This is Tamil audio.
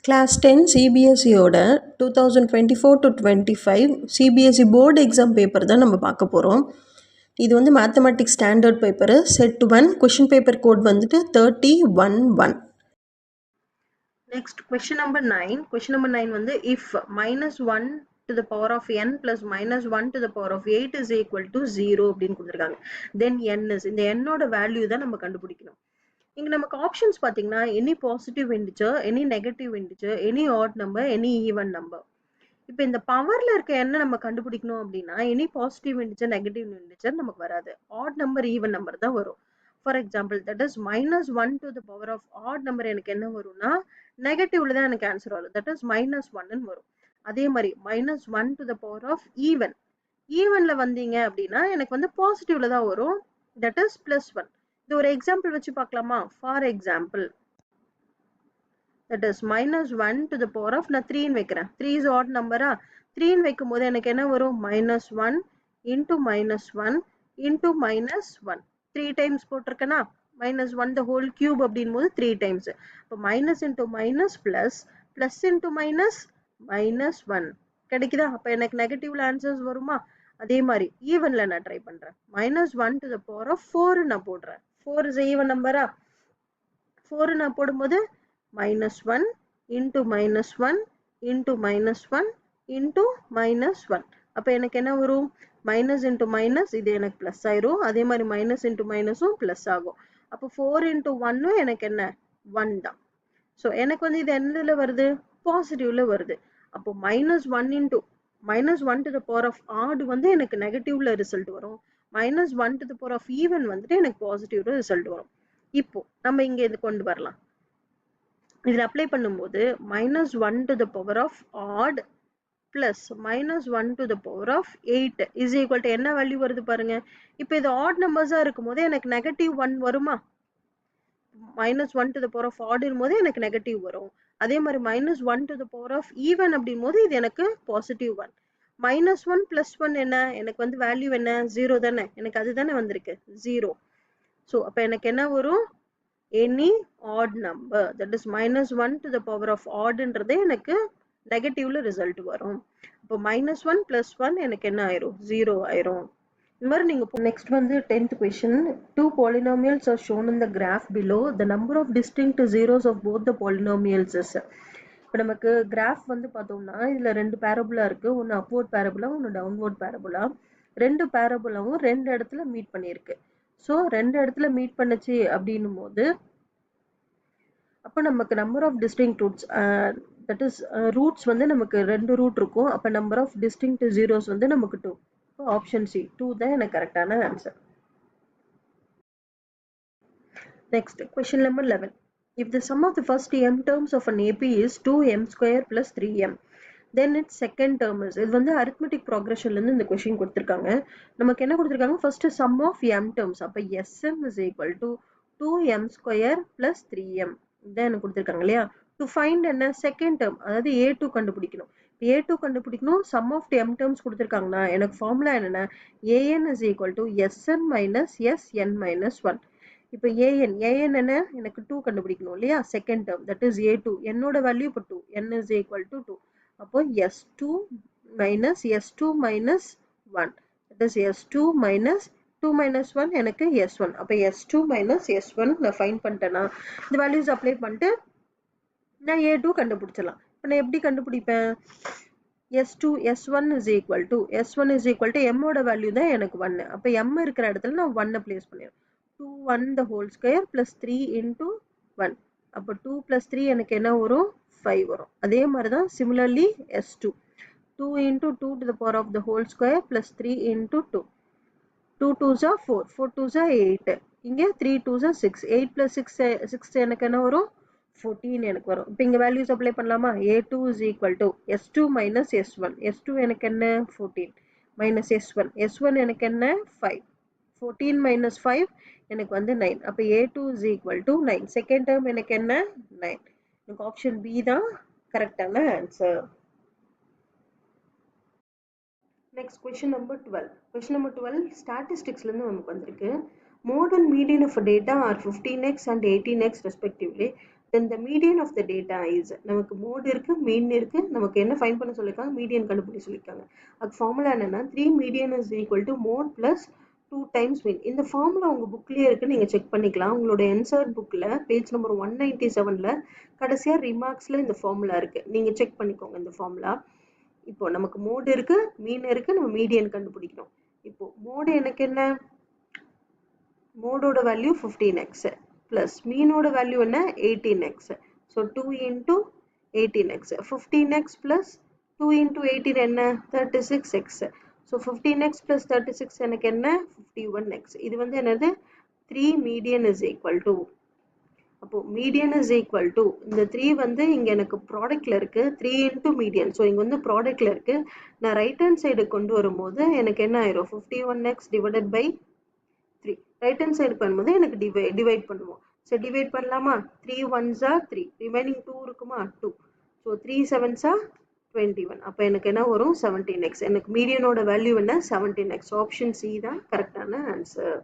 Class 10 CBSEயோட 2024-25 CBSE போர்டு எக்ஸாம் பேப்பர் தான் நம்ம பார்க்க போகிறோம். இது வந்து mathematics standard paper set 1 question paper code வந்துட்டு 3011. Next question number 9. Question number 9 வந்து if -1 to the power of n plus -1 to the power of 8 is equal to 0 அப்படின்னு கொடுத்துருக்காங்க. தென் n is இந்த என்னோட வேல்யூ தான் நம்ம கண்டுபிடிக்கணும். இங்க நமக்கு ஆப்ஷன்ஸ் பாத்தீங்கன்னா any positive integer, any negative integer, any add number, any even number. இப்போ இந்த பவர்ல இருக்க என்ன நம்ம கண்டுபிடிக்கணும் அப்படின்னா any positive integer, negative integer நமக்கு வராது. ஆட் நம்பர், ஈவன் நம்பர் தான் வரும். For example that is -1 to the power of add number எனக்கு என்ன வரும்னா நெகட்டிவ்ல தான் எனக்கு ஆன்சர் வரும். தட் இஸ் -1 வரும். அதே மாதிரி -1 to the power of even, ஈவன்ல வந்தீங்க அப்படின்னா எனக்கு வந்து பாசிட்டிவ்ல தான் வரும். That is +1. இது ஒரு எக்ஸாம்பிள் வச்சு பார்க்கலாமா? For example that is -1 to the power of நான் 3 வைக்கிறேன். 3 இஸ் ஆட் நம்பரா? 3 வைக்கும் போது எனக்கு என்ன வரும்? -1 into -1 into -1. 3 டைம்ஸ் போட்டிருக்கேனா? -1 the whole cube அப்படின் போது 3 டைம்ஸ். இப்போ minus into minus plus, plus into minus -1 கிடைக்குதா? அப்போ எனக்கு நெகட்டிவ்ல ஆன்சர்ஸ் வருமா? அதே மாதிரி ஈவன்ல நான் ட்ரை பண்றேன். -1 to the power of 4 நான் போடுறேன். 4 is even number. 4 நான் போடும்போது -1 into -1 into -1 into -1. அப்போ எனக்கு என்ன வரும்? மைனஸ் இன்டூ மைனஸ், இது எனக்கு பிளஸ் ஆயிரும். அதே மாதிரி மைனஸ் இன்டூ மைனஸும் பிளஸ் ஆகும். அப்போ 4 into 1 எனக்கு என்ன? 1 தான். ஸோ எனக்கு வந்து இது என்னதுல வருது? பாசிட்டிவ்ல வருது. அப்போ -1 into -1 to the power of odd வந்து எனக்கு நெகட்டிவ்ல ரிசல்ட் வரும். -1 to the power of even வந்துட்டு எனக்கு பாசிட்டிவ்ல ரிசல்ட் வரும். இப்போ நம்ம இங்க இது கொண்டு வரலாம். இதில் அப்ளை பண்ணும்போது -1 to the power of odd plus -1 to the power of 8 is equal to என்ன வேல்யூ வருது பாருங்க. இப்போ இது ஆட் நம்பர்ஸா இருக்கும் போது எனக்கு -1 வருமா? -1 to the power of odd போது எனக்கு நெகட்டிவ் வரும். அதே மாதிரி -1 to the power of even அப்படின் போது இது எனக்கு பாசிட்டிவ் 1. -1 plus 1 என்ன? எனக்கு வந்து வேல்யூ என்ன? 0 தானே? எனக்கு அதுதானே வந்திருக்கு 0. ஸோ அப்போ எனக்கு என்ன வரும்? Any add number that is -1 to the power of oddன்றதே எனக்கு நெகட்டிவ்ல ரிசல்ட் வரும். இப்போ -1 plus 1 எனக்கு என்ன ஆயிரும்? 0 ஆயிரும். இந்த மாதிரி நீங்க நெக்ஸ்ட் வந்து 10th question. Two polynomials are shown in the graph below. The number of distinct zeros of both the polynomials is. இப்போ நமக்கு கிராஃப் வந்து பார்த்தோம்னா இதுல ரெண்டு பேரபுலா இருக்கு. ஒன்று அப்வர்ட் பேரபுலா, ஒன்று டவுன்வர்ட் பேரபுலா. ரெண்டு பேரபுலாவும் ரெண்டு இடத்துல மீட் பண்ணியிருக்கு. ஸோ ரெண்டு இடத்துல மீட் பண்ணுச்சு அப்படின்னும் போது அப்போ நமக்கு number of distinct roots that is roots வந்து நமக்கு ரெண்டு ரூட் இருக்கும். அப்போ நம்பர் ஆஃப் டிஸ்டிங்க்ட் ஜீரோஸ் வந்து நமக்கு 2. ஆப்ஷன் சி 2 தான் எனக்கு கரெக்டான answer. Next question number 11. If the sum of the first m terms of an AP is 2m square plus 3m, then its second term is. இது வந்து arithmetic progressionல இருந்து இந்த கொஸ்டின் கொடுத்திருக்காங்க. நமக்கு என்ன கொடுத்திருக்காங்க? First sum of m terms. அப்ப sm is equal to 2m square plus 3m. இதான் எனக்கு கொடுத்திருக்காங்க இல்லையா? டு ஃபைண்ட் என்ன? செகண்ட் டேர்ம், அதாவது a2 கண்டுபிடிக்கணும். a2 கண்டுபிடிக்கணும். சம் ஆஃப் m terms கொடுத்திருக்காங்கன்னா எனக்கு ஃபார்முலா என்னன்னா an is equal to sn minus sn minus 1. இப்போ an என்ன? எனக்கு 2 கண்டுபிடிக்கணும் இல்லையா? Second term that is a2. என்னோட வேல்யூ இப்போ 2. n is equal to 2. அப்போ s2 minus s2 minus 1. that is s2 minus 2 minus 1 எனக்கு s1. அப்போ s2 minus s1 நான் ஃபைண்ட் பண்ணிட்டேன்னா இந்த வேல்யூஸ் அப்ளை பண்ணிட்டு நான் a2 கண்டுபிடிச்சிடலாம். இப்போ நான் எப்படி கண்டுபிடிப்பேன்? s1 is equal to m ஓட வேல்யூ தான் எனக்கு 1. அப்போ m இருக்கிற இடத்துல நான் 1 பிளேஸ் பண்ணிடுறேன். 2 1 the whole square plus 3 into 1. அப்போ 2 plus 3 எனக்கு என்ன வரும்? 5 வரும். அதே மாதிரி தான் similarly s2. 2 into 2 to the power of the whole square plus 3 into 2. 2 2s are 4. 4 2s are 8. இங்கே 3 2s are 6. 8 plus 6 எனக்கு என்ன வரும்? 14 எனக்கு வரும். இப்போ இங்க வேல்யூஸ் அப்ளை பண்ணலாமா? a2 is equal to s2 minus s1. s2 எனக்கு என்ன? 14 minus s1. s1 எனக்கு என்ன? 5. 14 minus 5 எனக்கு வந்து 9. அப்போ a2 is equal to 9. Second term எனக்கு என்ன? 9. எனக்கு ஆப்ஷன் பி தான் கரெக்டான answer. Next question number 12. Question number 12 ஸ்டாட்டிஸ்டிக்ஸ்லேருந்து நமக்கு வந்திருக்கு. Mode and median of data are 15x and 18x respectively. then the median of the data is நமக்கு mode இருக்கு mean இருக்கு நமக்கு என்ன ஃபைண்ட் பண்ண சொல்லிருக்காங்க median கண்டுபிடிக்க சொல்லிருக்காங்க அது ஃபார்முலா என்னன்னா 3 median is equal to mode plus 2 times mean இந்த ஃபார்முலா உங்க புக்லயே இருக்கு நீங்க செக் பண்ணிக்கலாம் உங்களோட என்சர்ட் புக்ல பேஜ் நம்பர் 197ல கடைசியா ரிமார்க்ஸ்ல இந்த ஃபார்முலா இருக்கு நீங்க செக் பண்ணிக்கோங்க இந்த ஃபார்முலா இப்போ நமக்கு மோட் இருக்கு மீன் இருக்கு நம்ம மீடியன் கண்டுபிடிக்கணும் இப்போ மோட் எனக்கு என்ன மோடோட வேல்யூ 15x plus மீனோட வேல்யூ என்ன 18x so 2 into 18x 15x plus 2 into 18 என்ன 36x so 15x plus 36 எனக்கு என்ன 51x இது வந்து என்னது 3 median is equal to அப்போ median is equal to இந்த 3 வந்து இங்க எனக்கு ப்ராடக்ட்ல இருக்கு 3 into median so இங்க வந்து ப்ராடக்ட்ல இருக்கு நான் ரைட் ஹேண்ட் சைடு கொண்டு வரும்போது எனக்கு என்ன ஆயிரும் 51x divided by 3 right hand side பண்ணும்போது எனக்கு டிவைட் பண்ணுவோம் so டிவைட் பண்ணலாமா 3 1s are 3 ரிமைனிங் 2 இருக்குமா 2 so 3 7s are 21 அப்ப எனக்கு என்ன வரும் 17x எனக்கு மீடியனோட வேல்யூ என்ன 17x ஆப்ஷன் C தான் கரெக்டான ஆன்சர்